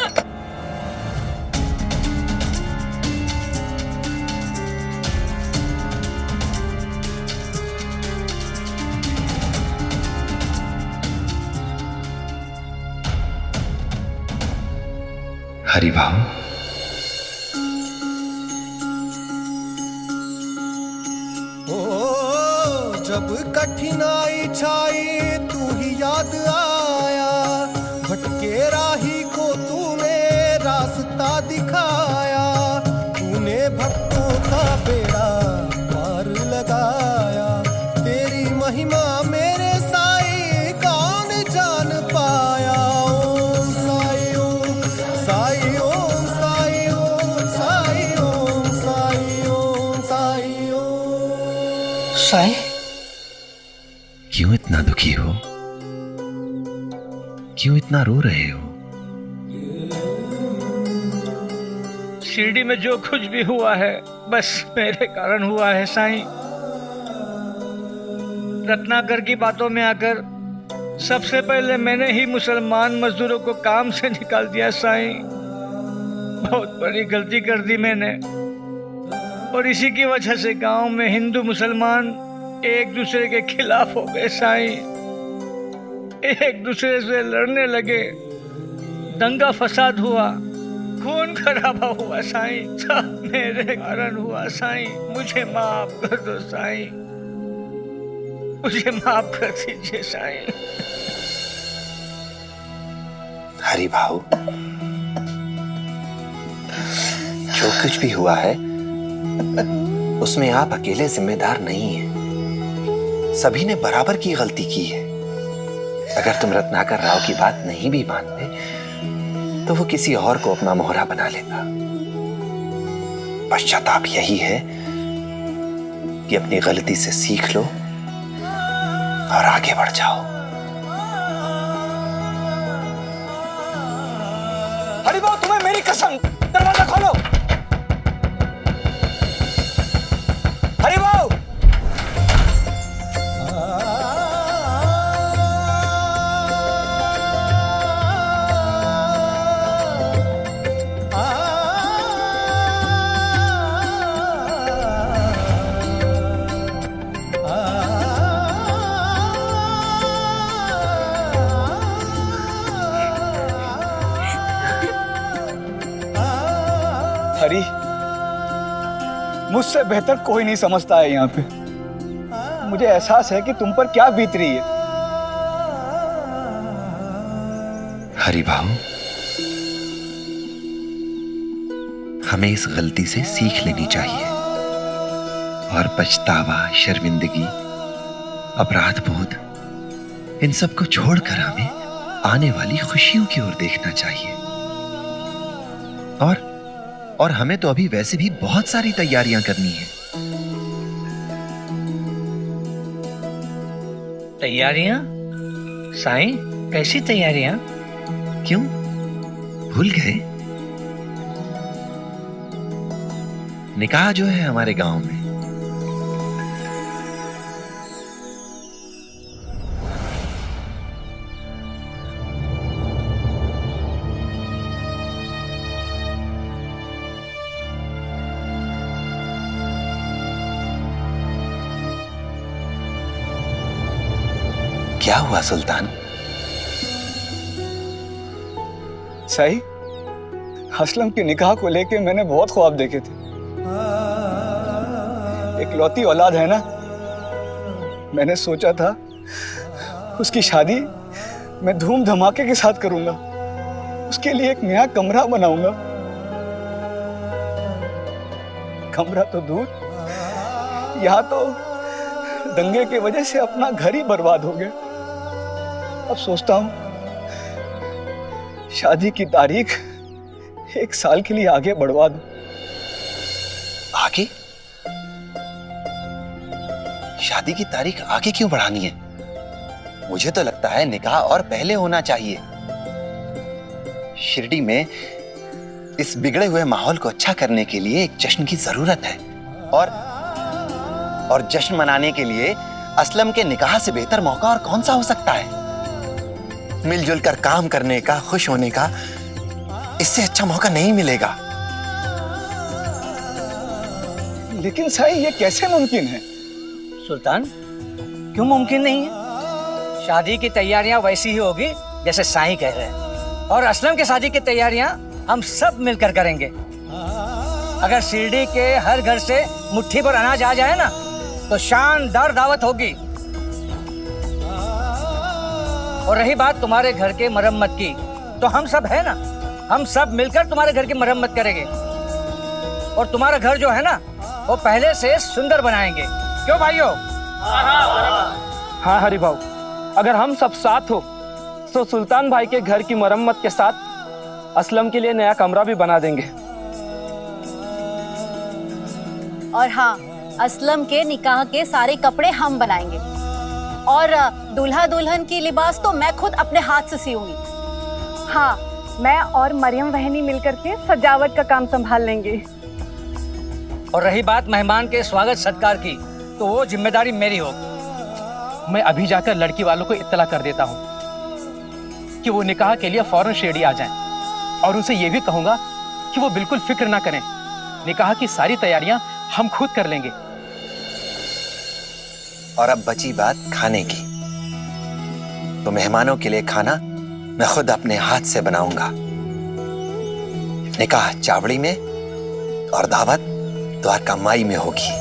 हरिभाव, जब कठिनाई छाई तू ही याद आया, भटके राही को तूने रास्ता दिखाया, तूने भक्तों का बेड़ा पार लगाया, तेरी महिमा मेरे साईं कौन जान पाया। ओम साईं ओम साईं ओम साईं ओम साईं ओम साईं ओम साईं ओम। साईं, क्यों इतना दुखी हो? क्यों इतना रो रहे हो? शिरडी में जो कुछ भी हुआ है बस मेरे कारण हुआ है साईं। रत्नाकर की बातों में आकर सबसे पहले मैंने ही मुसलमान मजदूरों को काम से निकाल दिया साईं। बहुत बड़ी गलती कर दी मैंने, और इसी की वजह से गांव में हिंदू मुसलमान एक दूसरे के खिलाफ हो गए साईं। एक दूसरे से लड़ने लगे, दंगा फसाद हुआ, खून खराबा हुआ साईं। सब मेरे कारण हुआ साईं। मुझे माफ कर दो साईं, मुझे माफ कर दीजिए साईं। हरिभाव, जो कुछ भी हुआ है उसमें आप अकेले जिम्मेदार नहीं हैं। सभी ने बराबर की गलती की है। अगर तुम रत्नाकर राव की बात नहीं भी मानते तो वो किसी और को अपना मोहरा बना लेता। पश्चाताप यही है कि अपनी गलती से सीख लो और आगे बढ़ जाओ। हरिभाव, तुम्हें मेरी कसम, दरवाजा खोलो। हरिभाव, हरी, मुझसे बेहतर कोई नहीं समझता है यहाँ पे। मुझे एहसास है कि तुम पर क्या बीत रही है। हरिभाव, हमें इस गलती से सीख लेनी चाहिए और पछतावा, शर्मिंदगी, अपराध बोध, इन सब को छोड़कर हमें आने वाली खुशियों की ओर देखना चाहिए। और हमें तो अभी वैसे भी बहुत सारी तैयारियां करनी है। तैयारियां? साईं, कैसी तैयारियां? क्यों, भूल गए? निकाह जो है हमारे गांव में, क्या हुआ सुल्तान? सही, असलम के निकाह को लेके मैंने बहुत ख्वाब देखे थे। एक लौती औलाद है ना, मैंने सोचा था उसकी शादी मैं धूम धमाके के साथ करूंगा, उसके लिए एक नया कमरा बनाऊंगा। कमरा तो दूर, यहाँ तो दंगे की वजह से अपना घर ही बर्बाद हो गया। अब सोचता हूं शादी की तारीख 1 साल के लिए आगे बढ़वा दूं। आगे? शादी की तारीख आगे क्यों बढ़ानी है? मुझे तो लगता है निकाह और पहले होना चाहिए। शिरडी में इस बिगड़े हुए माहौल को अच्छा करने के लिए एक जश्न की जरूरत है, और जश्न मनाने के लिए असलम के निकाह से बेहतर मौका और कौन सा हो सकता है? मिलजुल कर काम करने का, खुश होने का, इससे अच्छा मौका नहीं मिलेगा। लेकिन साईं, ये कैसे मुमकिन है? सुल्तान, क्यों मुमकिन नहीं है? शादी की तैयारियां वैसी ही होगी जैसे साईं कह रहे हैं, और असलम की शादी की तैयारियां हम सब मिलकर करेंगे। अगर शिरडी के हर घर से मुट्ठी भर अनाज आ जाए ना तो शानदार दावत होगी। और रही बात तुम्हारे घर के मरम्मत की, तो हम सब है ना, हम सब मिलकर तुम्हारे घर की मरम्मत करेंगे और तुम्हारा घर जो है ना वो पहले से सुंदर बनाएंगे। क्यों भाइयों? हाँ हरि भाऊ, अगर हम सब साथ हो तो सुल्तान भाई के घर की मरम्मत के साथ असलम के लिए नया कमरा भी बना देंगे। और हाँ, असलम के निकाह के सारे कपड़े हम बनाएंगे और दूल्हा दुल्हन की लिबास तो मैं खुद अपने हाथ से सीऊंगी। हाँ, मैं और मरियम बहनी मिलकर के सजावट का काम संभाल लेंगे। और रही बात मेहमान के स्वागत सत्कार की, तो वो जिम्मेदारी मेरी होगी। मैं अभी जाकर लड़की वालों को इत्तला कर देता हूँ कि वो निकाह के लिए फौरन शिरडी आ जाएं और उनसे ये भी कहूँगा कि वो बिल्कुल फिक्र ना करें, निकाह की सारी तैयारियां हम खुद कर लेंगे। और अब बची बात खाने की, तो मेहमानों के लिए खाना मैं खुद अपने हाथ से बनाऊंगा। निकाह चावड़ी में और दावत द्वारका माई में होगी।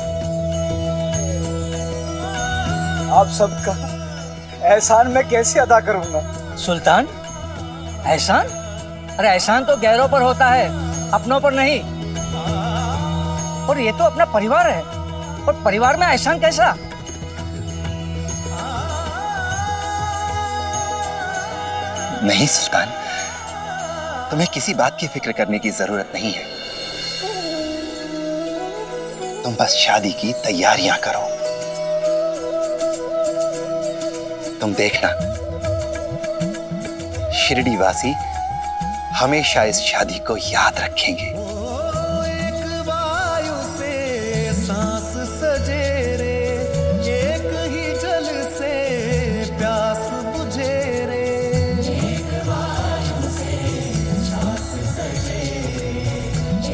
आप सबका एहसान मैं कैसे अदा करूंगा? सुल्तान, एहसान? अरे एहसान तो गैरों पर होता है, अपनों पर नहीं। और ये तो अपना परिवार है, और परिवार में एहसान कैसा? नहीं सुल्तान, तुम्हें किसी बात की फिक्र करने की जरूरत नहीं है। तुम बस शादी की तैयारियां करो। तुम देखना, शिरडी वासी हमेशा इस शादी को याद रखेंगे। एक वायु से सांस सजे रे, एक ही जल से प्यास बुझे रे। एक वायु से सांस सजे रे,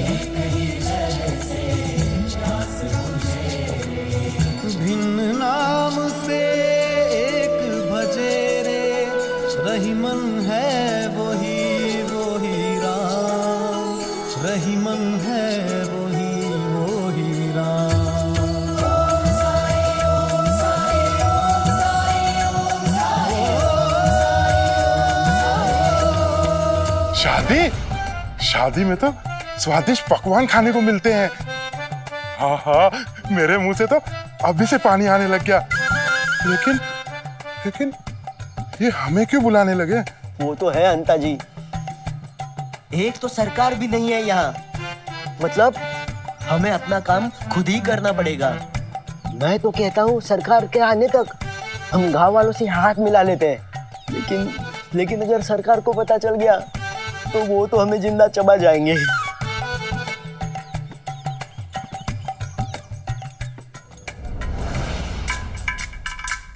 एक ही जल से प्यास बुझे रे। भिन्न नाम से एक भजे रे, रहीमन है वही राम, रहीमन है वही राम। शादी शादी में तो स्वादिष्ट पकवान खाने को मिलते हैं। हाँ हाँ, मेरे मुंह से तो अभी से पानी आने लग गया। लेकिन ये हमें क्यों बुलाने लगे? वो तो है अंता जी, एक तो सरकार भी नहीं है यहाँ, मतलब हमें अपना काम खुद ही करना पड़ेगा। मैं तो कहता हूँ सरकार के आने तक हम गांव वालों से हाथ मिला लेते हैं, लेकिन अगर सरकार को पता चल गया तो वो तो हमें जिंदा चबा जाएंगे।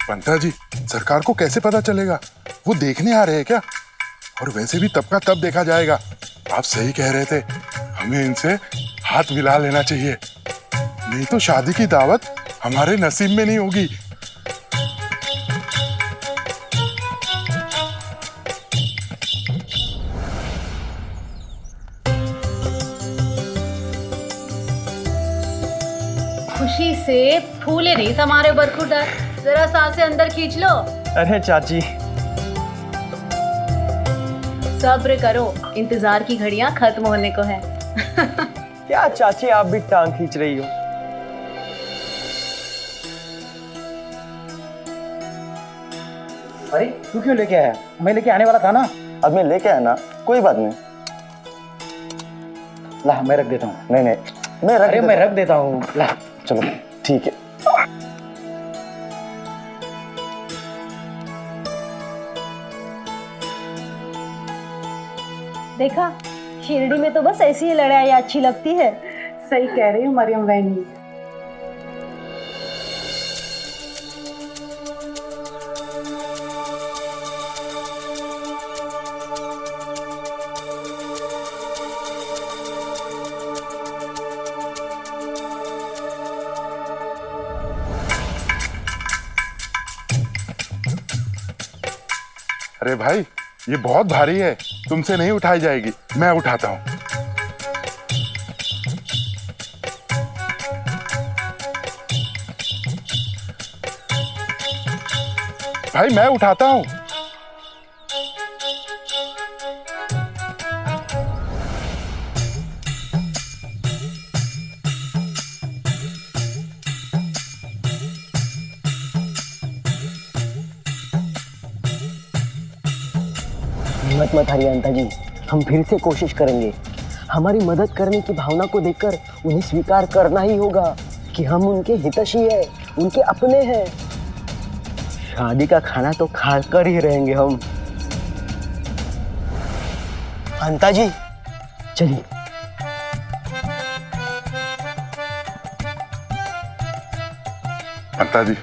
पंता जी, सरकार को कैसे पता चलेगा? वो देखने आ रहे हैं क्या? और वैसे भी तब का तब देखा जाएगा। आप सही कह रहे थे, हमें इनसे हाथ मिला लेना चाहिए, नहीं तो शादी की दावत हमारे नसीब में नहीं होगी। खुशी से फूले नहीं समारे बरखुटर, जरा सांसें अंदर खींच लो। अरे चाची, सब्र करो, इंतजार की घड़ियां खत्म होने को है। क्या चाची, आप भी टांग खींच रही हो? अरे तू क्यों लेके आया? मैं लेके आने वाला था ना। अब मैं लेके आया ना, कोई बात नहीं। ला मैं रख देता हूँ। नहीं मैं रख देता हूँ। ला चलो ठीक है। देखा, शिरडी में तो बस ऐसी ही लड़ाई अच्छी लगती है। सही कह रही हूँ मरियम बहनी। अरे भाई, ये बहुत भारी है, तुमसे नहीं उठाई जाएगी, मैं उठाता हूँ। भाई मैं उठाता हूँ। हिम्मत मत हारिए अंता जी, हम फिर से कोशिश करेंगे। हमारी मदद करने की भावना को देखकर उन्हें स्वीकार करना ही होगा कि हम उनके हितैषी हैं, उनके अपने हैं। शादी का खाना तो खाकर ही रहेंगे हम। अंता जी चलिए। अंता जी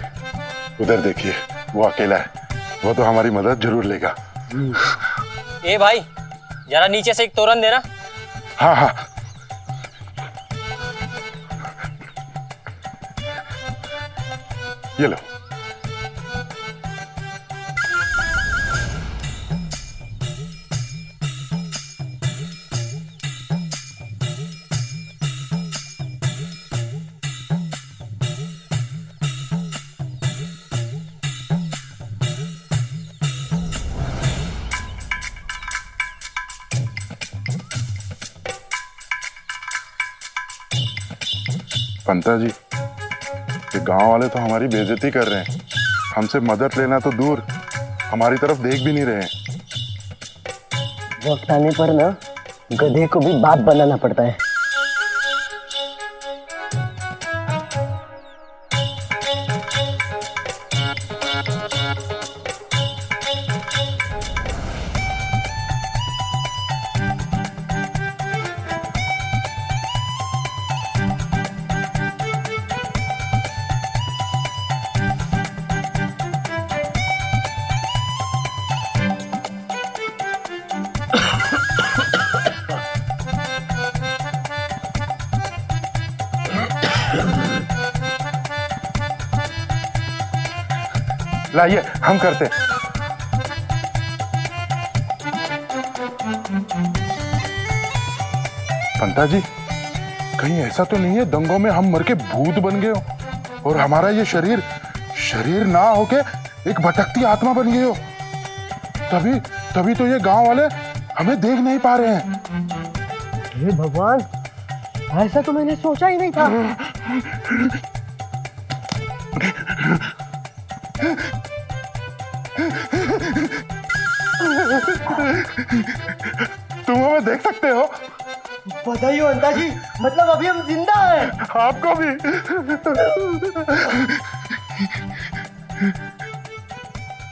उधर देखिए, वो अकेला है, वो तो हमारी मदद जरूर लेगा। ए भाई जरा नीचे से एक तोरन देना। हाँ हाँ। ये लो। पंता जी, ये गांव वाले तो हमारी बेइज्जती कर रहे हैं, हमसे मदद लेना तो दूर, हमारी तरफ देख भी नहीं रहे हैं। वक्त आने पर ना गधे को भी बाप बनाना पड़ता है। लाइए हम करते हैं। पंता जी, कहीं ऐसा तो नहीं है दंगों में हम मर के भूत बन गए हो और हमारा ये शरीर ना होके एक भटकती आत्मा बन गए हो? तभी तो ये गांव वाले हमें देख नहीं पा रहे हैं। हे भगवान, ऐसा तो मैंने सोचा ही नहीं था। तुम हमें देख सकते हो? बधाई हो अंता जी, मतलब अभी हम जिंदा हैं। आपको भी।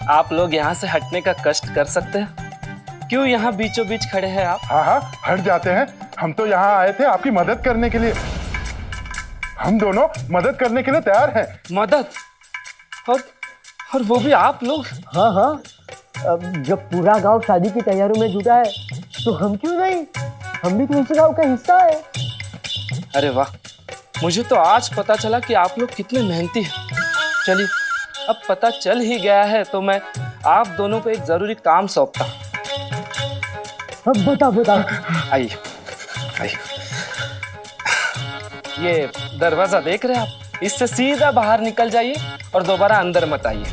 आप लोग यहाँ से हटने का कष्ट कर सकते हैं? क्यों यहाँ बीचों बीच खड़े हैं आप? हाँ हाँ हट जाते हैं, हम तो यहाँ आए थे आपकी मदद करने के लिए। हम दोनों मदद करने के लिए तैयार हैं। मदद? और वो भी आप लोग? हाँ हाँ, अब जब पूरा गांव शादी की तैयारियों में जुटा है तो हम क्यों नहीं, हम भी तो उस गांव का हिस्सा है। अरे वाह, मुझे तो आज पता चला कि आप लोग कितने मेहनती हैं। चलिए, अब पता चल ही गया है तो मैं आप दोनों को एक जरूरी काम सौंपता। अब बता। आइए। ये दरवाजा देख रहे हैं आप, इससे सीधा बाहर निकल जाइए और दोबारा अंदर मत आइए।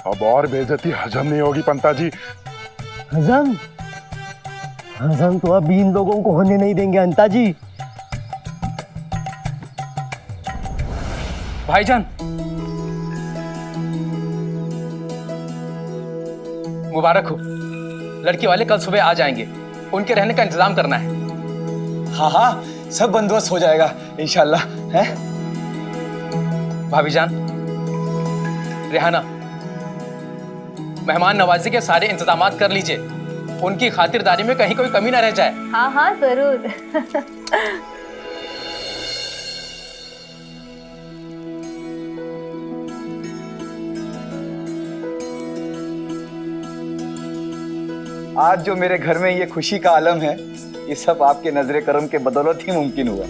अब और बेइज्जती हजम नहीं होगी पंता जी। हजम तो अब इन लोगों को होने नहीं देंगे अंता जी। भाईजान, मुबारक हो, लड़की वाले कल सुबह आ जाएंगे, उनके रहने का इंतजाम करना है। हाँ हाँ, सब बंदोबस्त हो जाएगा इंशाल्लाह। है भाभी जान, रेहाना, मेहमान नवाजी के सारे इंतजामात कर लीजिए, उनकी खातिरदारी में कहीं कोई कमी ना रह जाए। हाँ हाँ जरूर। आज जो मेरे घर में ये खुशी का आलम है, ये सब आपके नजरे करम के बदौलत ही मुमकिन हुआ।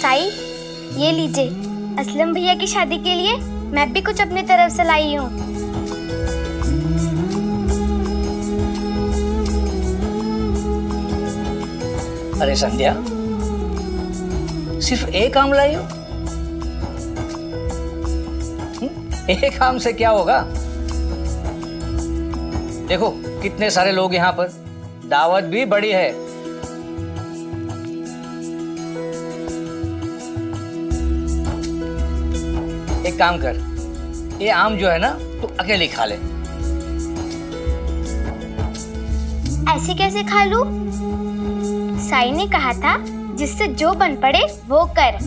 साई, ये लीजिए, असलम भैया की शादी के लिए मैं भी कुछ अपनी तरफ से लाई हूँ। अरे संध्या, सिर्फ एक आम लाई हो? एक आम से क्या होगा? देखो कितने सारे लोग यहाँ पर, दावत भी बड़ी है। एक काम कर, ये आम जो है ना तू अकेले खा ले। ऐसे कैसे खा लूं? साई ने कहा था जिससे जो बन पड़े वो कर।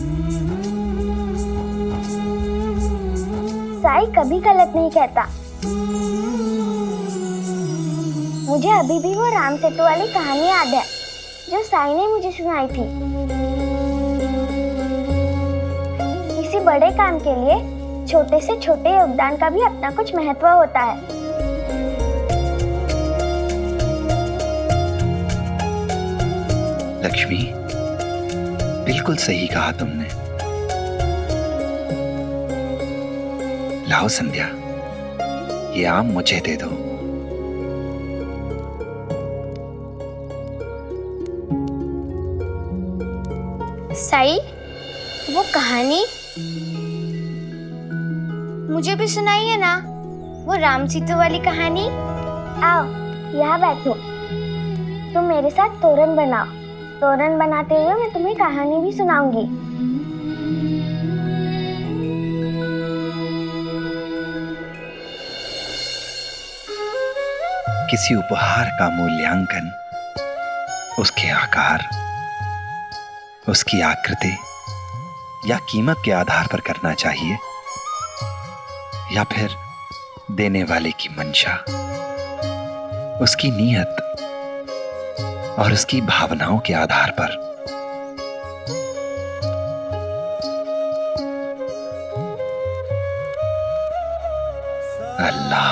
साई कभी गलत नहीं कहता। मुझे अभी भी वो राम सेतु वाली कहानी याद है जो साई ने मुझे सुनाई थी। किसी बड़े काम के लिए छोटे से छोटे योगदान का भी अपना कुछ महत्व होता है। लक्ष्मी, बिल्कुल सही कहा तुमने। लाओ संध्या, ये आम मुझे दे दो। साई, वो कहानी मुझे भी सुनाइए ना, वो राम सीतू वाली कहानी। आओ यहाँ बैठो, तुम मेरे साथ तोरण बनाओ। तोरण बनाते हुए मैं तुम्हें कहानी भी सुनाऊंगी। किसी उपहार का मूल्यांकन उसके आकार, उसकी आकृति या कीमत के आधार पर करना चाहिए, या फिर देने वाले की मंशा, उसकी नीयत और उसकी भावनाओं के आधार पर। अल्लाह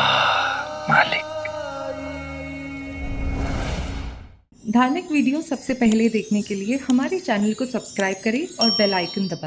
मालिक। धार्मिक वीडियो सबसे पहले देखने के लिए हमारे चैनल को सब्सक्राइब करें और बेल आइकन दबाएं।